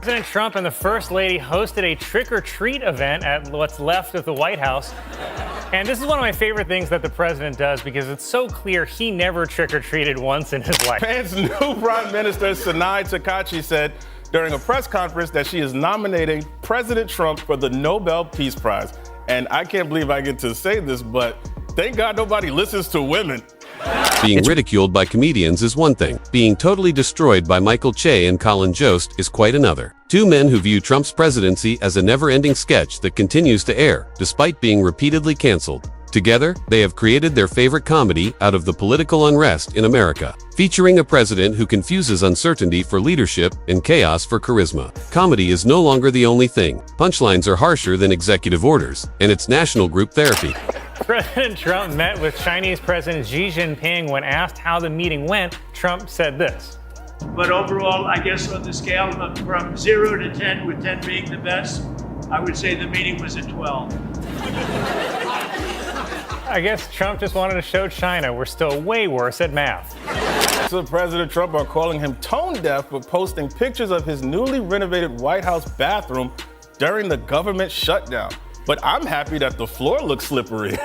President Trump and the First Lady hosted a trick-or-treat event at what's left of the White House. And this is one of my favorite things that the president does because it's so clear he never trick-or-treated once in his life. Japan's new Prime Minister Sanai Takachi said during a press conference that she is nominating President Trump for the Nobel Peace Prize. And I can't believe I get to say this, but thank God nobody listens to women. Being ridiculed by comedians is one thing. Being totally destroyed by Michael Che and Colin Jost is quite another. Two men who view Trump's presidency as a never-ending sketch that continues to air, despite being repeatedly canceled. Together, they have created their favorite comedy out of the political unrest in America, featuring a president who confuses uncertainty for leadership and chaos for charisma. Comedy is no longer the only thing. Punchlines are harsher than executive orders, and it's national group therapy. President Trump met with Chinese President Xi Jinping. When asked how the meeting went, Trump said this. But overall, I guess on the scale from 0 to 10, with 10 being the best, I would say the meeting was a 12. I guess Trump just wanted to show China we're still way worse at math. So President Trump are calling him tone deaf for posting pictures of his newly renovated White House bathroom during the government shutdown. But I'm happy that the floor looks slippery.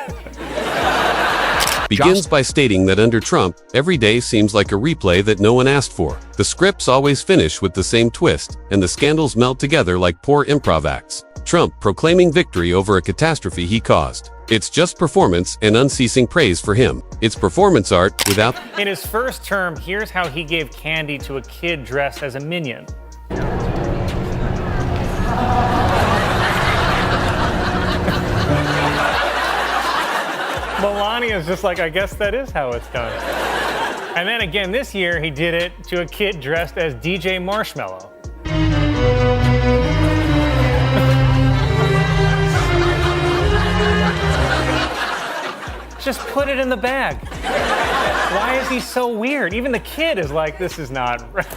Begins by stating that under Trump, every day seems like a replay that no one asked for. The scripts always finish with the same twist, and the scandals melt together like poor improv acts. Trump proclaiming victory over a catastrophe he caused. It's just performance and unceasing praise for him. It's performance art without... In his first term, here's how he gave candy to a kid dressed as a minion. Melania's just like, I guess that is how it's done. And then again this year, he did it to a kid dressed as DJ Marshmallow. Just put it in the bag. Why is he so weird? Even the kid is like, this is not right.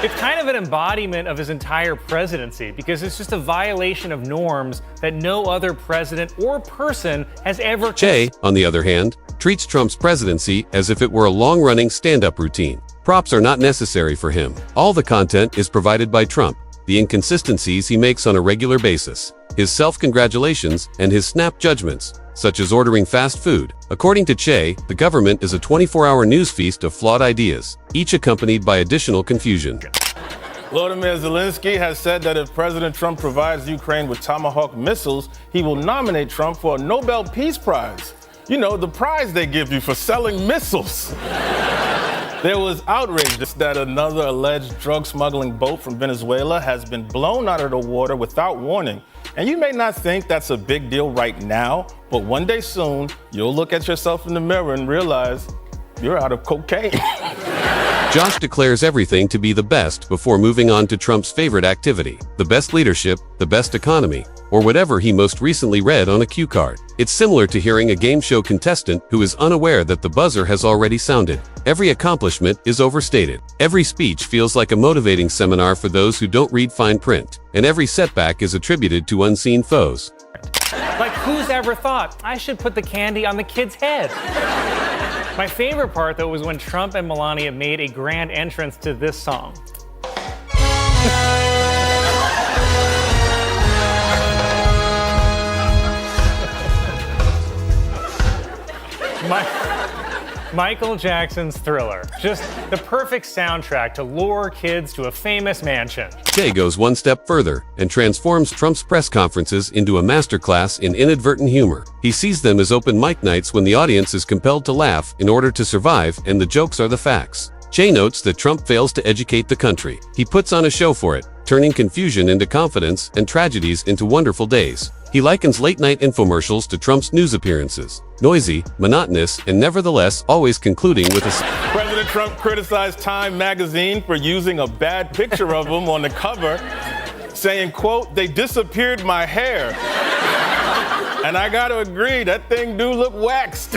It's kind of an embodiment of his entire presidency because it's just a violation of norms that no other president or person has ever... Che, on the other hand, treats Trump's presidency as if it were a long-running stand-up routine. Props are not necessary for him. All the content is provided by Trump, the inconsistencies he makes on a regular basis, his self-congratulations, and his snap judgments, such as ordering fast food. According to Che, the government is a 24-hour news feast of flawed ideas, each accompanied by additional confusion. Volodymyr Zelensky has said that if President Trump provides Ukraine with Tomahawk missiles, he will nominate Trump for a Nobel Peace Prize. You know, the prize they give you for selling missiles. There was outrage that another alleged drug smuggling boat from Venezuela has been blown out of the water without warning. And you may not think that's a big deal right now, but one day soon, you'll look at yourself in the mirror and realize you're out of cocaine. Josh declares everything to be the best before moving on to Trump's favorite activity, the best leadership, the best economy, or whatever he most recently read on a cue card. It's similar to hearing a game show contestant who is unaware that the buzzer has already sounded. Every accomplishment is overstated. Every speech feels like a motivating seminar for those who don't read fine print, and every setback is attributed to unseen foes. Like, who's ever thought, I should put the candy on the kid's head? My favorite part, though, was when Trump and Melania made a grand entrance to this song. Michael Jackson's Thriller. Just the perfect soundtrack to lure kids to a famous mansion. Che goes one step further and transforms Trump's press conferences into a masterclass in inadvertent humor. He sees them as open mic nights when the audience is compelled to laugh in order to survive, and the jokes are the facts. Che notes that Trump fails to educate the country. He puts on a show for it, turning confusion into confidence and tragedies into wonderful days. He likens late-night infomercials to Trump's news appearances. Noisy, monotonous, and nevertheless always concluding with a... President Trump criticized Time magazine for using a bad picture of him on the cover, saying, quote, "They disappeared my hair." And I gotta agree, that thing do look waxed.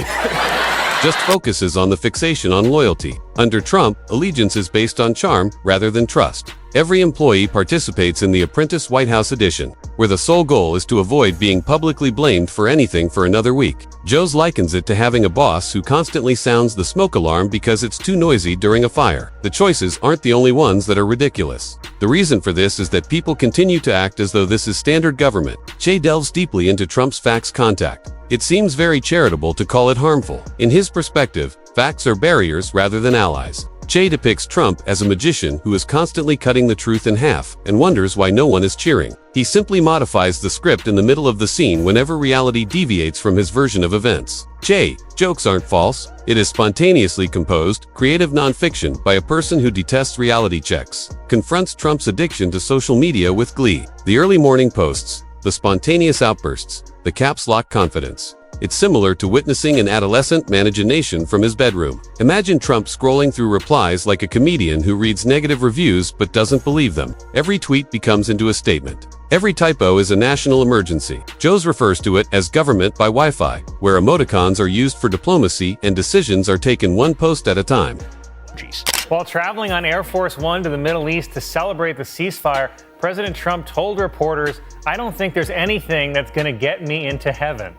Just focuses on the fixation on loyalty. Under Trump, allegiance is based on charm rather than trust. Every employee participates in the Apprentice White House edition, where the sole goal is to avoid being publicly blamed for anything for another week. Jost likens it to having a boss who constantly sounds the smoke alarm because it's too noisy during a fire. The choices aren't the only ones that are ridiculous. The reason for this is that people continue to act as though this is standard government. Che delves deeply into Trump's facts contact. It seems very charitable to call it harmful. In his perspective, facts are barriers rather than allies. Che depicts Trump as a magician who is constantly cutting the truth in half and wonders why no one is cheering. He simply modifies the script in the middle of the scene whenever reality deviates from his version of events. Che, jokes aren't false. It is spontaneously composed, creative nonfiction by a person who detests reality checks, confronts Trump's addiction to social media with glee. The early morning posts, the spontaneous outbursts, the caps lock confidence. It's similar to witnessing an adolescent manage a nation from his bedroom. Imagine Trump scrolling through replies like a comedian who reads negative reviews but doesn't believe them. Every tweet becomes into a statement. Every typo is a national emergency. Jost refers to it as government by Wi-Fi, where emoticons are used for diplomacy and decisions are taken one post at a time. While traveling on Air Force One to the Middle East to celebrate the ceasefire, President Trump told reporters, "I don't think there's anything that's going to get me into heaven."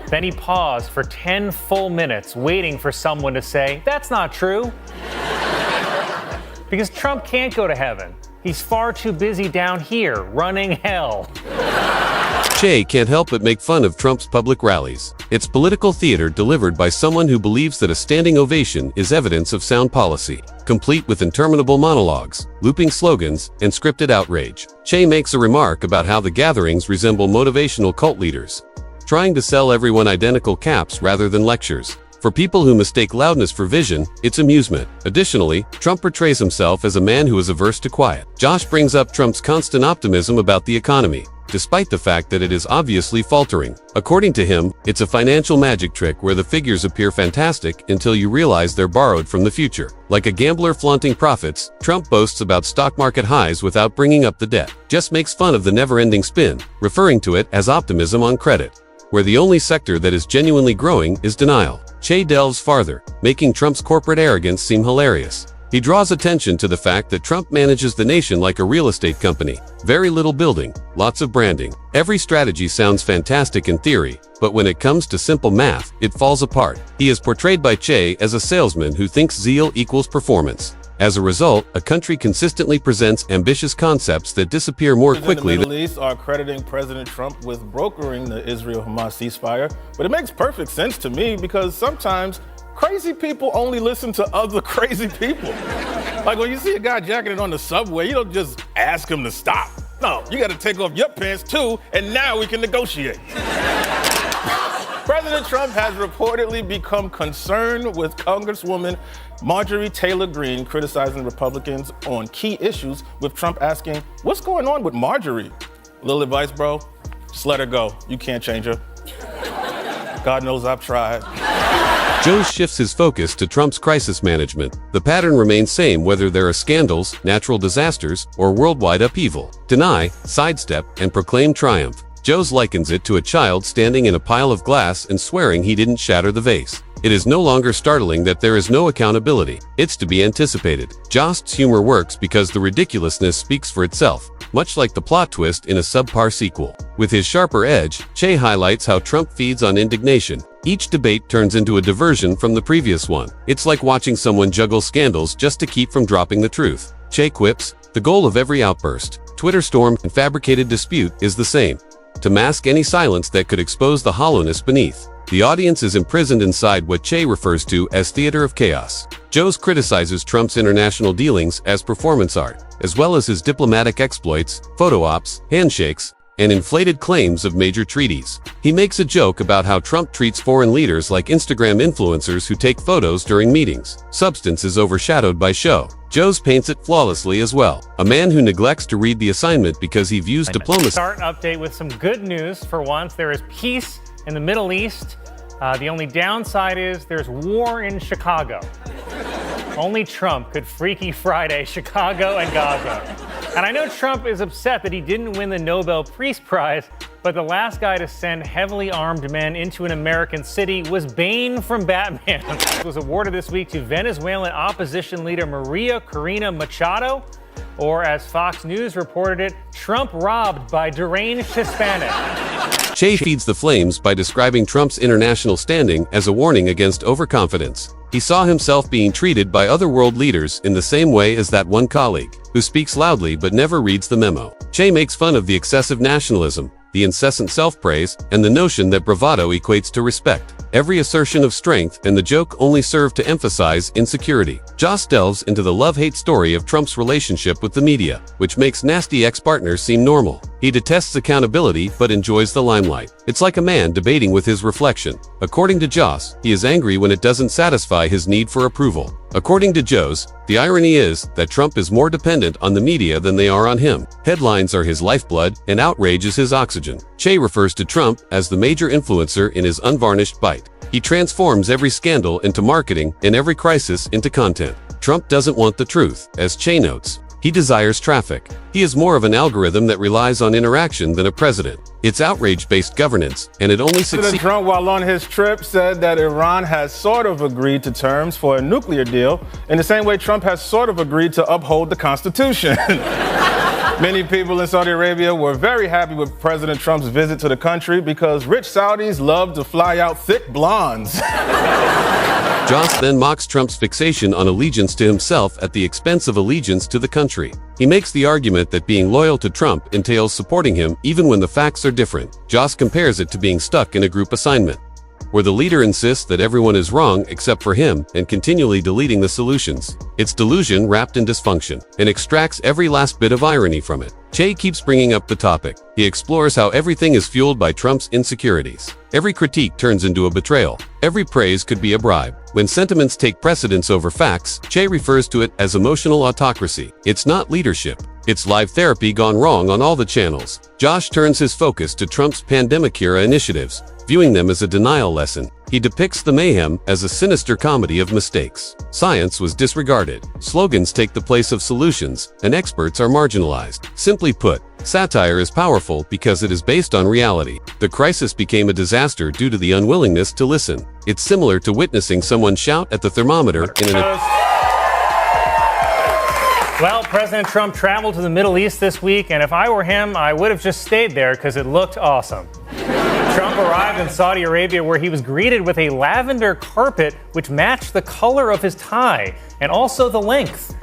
Then he paused for 10 full minutes, waiting for someone to say, "That's not true." Because Trump can't go to heaven. He's far too busy down here, running hell. Che can't help but make fun of Trump's public rallies. It's political theater delivered by someone who believes that a standing ovation is evidence of sound policy, complete with interminable monologues, looping slogans, and scripted outrage. Che makes a remark about how the gatherings resemble motivational cult leaders, trying to sell everyone identical caps rather than lectures. For people who mistake loudness for vision, it's amusement. Additionally, Trump portrays himself as a man who is averse to quiet. Josh brings up Trump's constant optimism about the economy, despite the fact that it is obviously faltering. According to him, it's a financial magic trick where the figures appear fantastic until you realize they're borrowed from the future. Like a gambler flaunting profits, Trump boasts about stock market highs without bringing up the debt. Just makes fun of the never-ending spin, referring to it as optimism on credit, where the only sector that is genuinely growing is denial. Che delves farther, making Trump's corporate arrogance seem hilarious. He draws attention to the fact that Trump manages the nation like a real estate company. Very little building, lots of branding. Every strategy sounds fantastic in theory, but when it comes to simple math, it falls apart. He is portrayed by Che as a salesman who thinks zeal equals performance. As a result, a country consistently presents ambitious concepts that disappear more quickly. The Middle East are crediting President Trump with brokering the Israel-Hamas ceasefire, but it makes perfect sense to me because sometimes crazy people only listen to other crazy people. Like when you see a guy jacketing on the subway, you don't just ask him to stop. No, you got to take off your pants too, and now we can negotiate. President Trump has reportedly become concerned with Congresswoman Marjorie Taylor Greene criticizing Republicans on key issues, with Trump asking, "What's going on with Marjorie?" A little advice, bro, just let her go. You can't change her. God knows I've tried. Jost shifts his focus to Trump's crisis management. The pattern remains same whether there are scandals, natural disasters, or worldwide upheaval. Deny, sidestep, and proclaim triumph. Jost likens it to a child standing in a pile of glass and swearing he didn't shatter the vase. It is no longer startling that there is no accountability. It's to be anticipated. Jost's humor works because the ridiculousness speaks for itself, much like the plot twist in a subpar sequel. With his sharper edge, Che highlights how Trump feeds on indignation. Each debate turns into a diversion from the previous one. It's like watching someone juggle scandals just to keep from dropping the truth. Che quips, "The goal of every outburst, Twitter storm, and fabricated dispute is the same: to mask any silence that could expose the hollowness beneath." The audience is imprisoned inside what Che refers to as theater of chaos. Jost criticizes Trump's international dealings as performance art, as well as his diplomatic exploits, photo ops, handshakes, and inflated claims of major treaties. He makes a joke about how Trump treats foreign leaders like Instagram influencers who take photos during meetings. Substance is overshadowed by show. Jost paints it flawlessly as well. A man who neglects to read the assignment because he views diplomacy. Start update with some good news for once. There is peace in the Middle East. The only downside is there's war in Chicago. Only Trump could Freaky Friday Chicago and Gaza. And I know Trump is upset that he didn't win the Nobel Peace Prize, But the last guy to send heavily armed men into an American city was Bane from Batman. It was awarded this week to Venezuelan opposition leader Maria Corina Machado, or as Fox News reported it, Trump robbed by deranged Hispanic. Che feeds the flames by describing Trump's international standing as a warning against overconfidence. He saw himself being treated by other world leaders in the same way as that one colleague, who speaks loudly but never reads the memo. Che makes fun of the excessive nationalism, the incessant self-praise, and the notion that bravado equates to respect. Every assertion of strength and the joke only serve to emphasize insecurity. Jost delves into the love-hate story of Trump's relationship with the media, which makes nasty ex-partners seem normal. He detests accountability but enjoys the limelight. It's like a man debating with his reflection. According to Jost, he is angry when it doesn't satisfy his need for approval. According to Jost, the irony is that Trump is more dependent on the media than they are on him. Headlines are his lifeblood, and outrage is his oxygen. Che refers to Trump as the major influencer in his unvarnished bite. He transforms every scandal into marketing and every crisis into content. Trump doesn't want the truth, as Che notes. He desires traffic. He is more of an algorithm that relies on interaction than a president. It's outrage-based governance, and it only succeeds. President Trump, while on his trip, said that Iran has sort of agreed to terms for a nuclear deal in the same way Trump has sort of agreed to uphold the Constitution. Many people in Saudi Arabia were very happy with President Trump's visit to the country because rich Saudis love to fly out thick blondes. Jost then mocks Trump's fixation on allegiance to himself at the expense of allegiance to the country. He makes the argument that being loyal to Trump entails supporting him even when the facts are different. Jost compares it to being stuck in a group assignment, where the leader insists that everyone is wrong except for him and continually deleting the solutions. It's delusion wrapped in dysfunction, and extracts every last bit of irony from it. Che keeps bringing up the topic. He explores how everything is fueled by Trump's insecurities. Every critique turns into a betrayal. Every praise could be a bribe. When sentiments take precedence over facts, Che refers to it as emotional autocracy. It's not leadership. It's live therapy gone wrong on all the channels. Josh turns his focus to Trump's pandemic-era initiatives, viewing them as a denial lesson. He depicts the mayhem as a sinister comedy of mistakes. Science was disregarded. Slogans take the place of solutions, and experts are marginalized. Simply put, satire is powerful because it is based on reality. The crisis became a disaster due to the unwillingness to listen. It's similar to witnessing someone shout at the thermometer in an... Well, President Trump traveled to the Middle East this week, and if I were him, I would have just stayed there because it looked awesome. Trump arrived in Saudi Arabia where he was greeted with a lavender carpet which matched the color of his tie and also the length.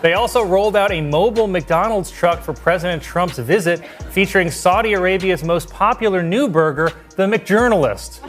They also rolled out a mobile McDonald's truck for President Trump's visit, featuring Saudi Arabia's most popular new burger, the McJournalist.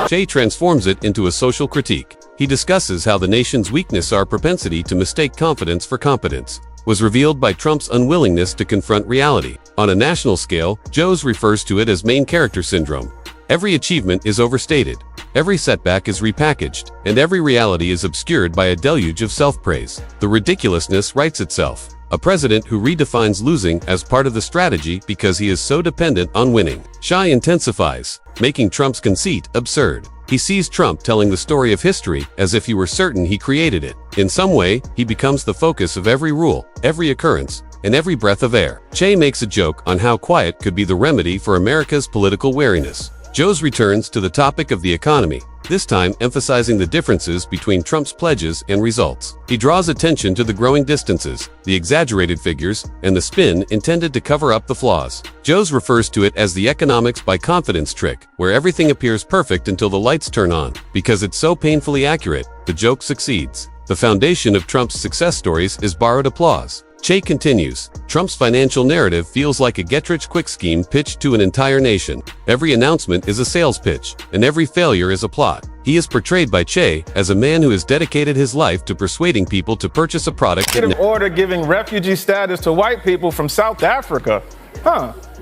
Che transforms it into a social critique. He discusses how the nation's weakness, our propensity to mistake confidence for competence, was revealed by Trump's unwillingness to confront reality. On a national scale, Joes refers to it as main character syndrome. Every achievement is overstated, every setback is repackaged, and every reality is obscured by a deluge of self-praise. The ridiculousness writes itself. A president who redefines losing as part of the strategy because he is so dependent on winning. Shy intensifies, making Trump's conceit absurd. He sees Trump telling the story of history as if he were certain he created it. In some way, he becomes the focus of every rule, every occurrence, and every breath of air. Che makes a joke on how quiet could be the remedy for America's political wariness. Joes returns to the topic of the economy, this time emphasizing the differences between Trump's pledges and results. He draws attention to the growing distances, the exaggerated figures, and the spin intended to cover up the flaws. Joes refers to it as the economics by confidence trick, where everything appears perfect until the lights turn on. Because it's so painfully accurate, the joke succeeds. The foundation of Trump's success stories is borrowed applause. Che continues, Trump's financial narrative feels like a get-rich-quick scheme pitched to an entire nation. Every announcement is a sales pitch, and every failure is a plot. He is portrayed by Che as a man who has dedicated his life to persuading people to purchase a product. An order giving refugee status to white people from South Africa.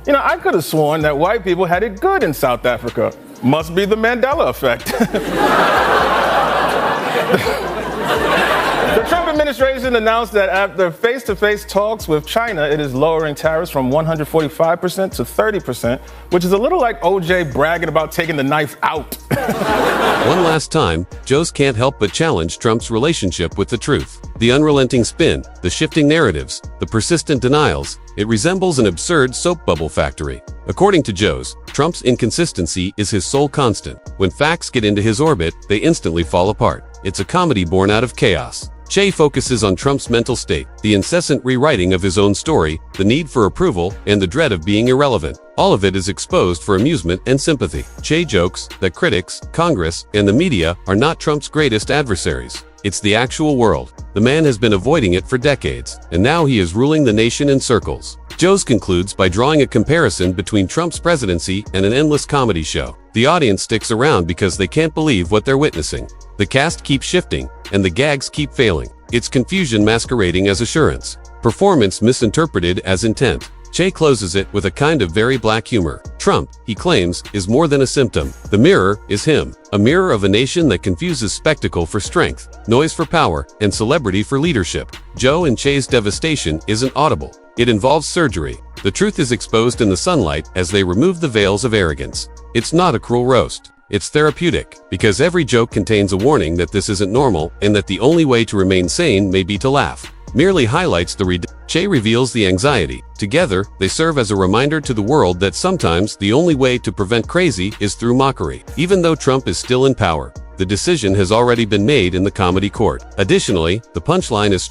You know, I could have sworn that white people had it good in South Africa. Must be the Mandela effect. The Trump administration announced that after face-to-face talks with China, it is lowering tariffs from 145% to 30%, which is a little like OJ bragging about taking the knife out. One last time, Jost can't help but challenge Trump's relationship with the truth. The unrelenting spin, the shifting narratives, the persistent denials, it resembles an absurd soap bubble factory. According to Jost, Trump's inconsistency is his sole constant. When facts get into his orbit, they instantly fall apart. It's a comedy born out of chaos. Che focuses on Trump's mental state, the incessant rewriting of his own story, the need for approval, and the dread of being irrelevant. All of it is exposed for amusement and sympathy. Che jokes that critics, Congress, and the media are not Trump's greatest adversaries. It's the actual world. The man has been avoiding it for decades, and now he is ruling the nation in circles. Jost concludes by drawing a comparison between Trump's presidency and an endless comedy show. The audience sticks around because they can't believe what they're witnessing. The cast keeps shifting, and the gags keep failing. It's confusion masquerading as assurance. Performance misinterpreted as intent. Che closes it with a kind of very black humor. Trump, he claims, is more than a symptom. The mirror is him. A mirror of a nation that confuses spectacle for strength, noise for power, and celebrity for leadership. Joe and Che's devastation isn't audible. It involves surgery. The truth is exposed in the sunlight as they remove the veils of arrogance. It's not a cruel roast. It's therapeutic, because every joke contains a warning that this isn't normal and that the only way to remain sane may be to laugh. Merely highlights the Che reveals the anxiety. Together, they serve as a reminder to the world that sometimes the only way to prevent crazy is through mockery. Even though Trump is still in power, the decision has already been made in the comedy court. Additionally, the punchline is strong.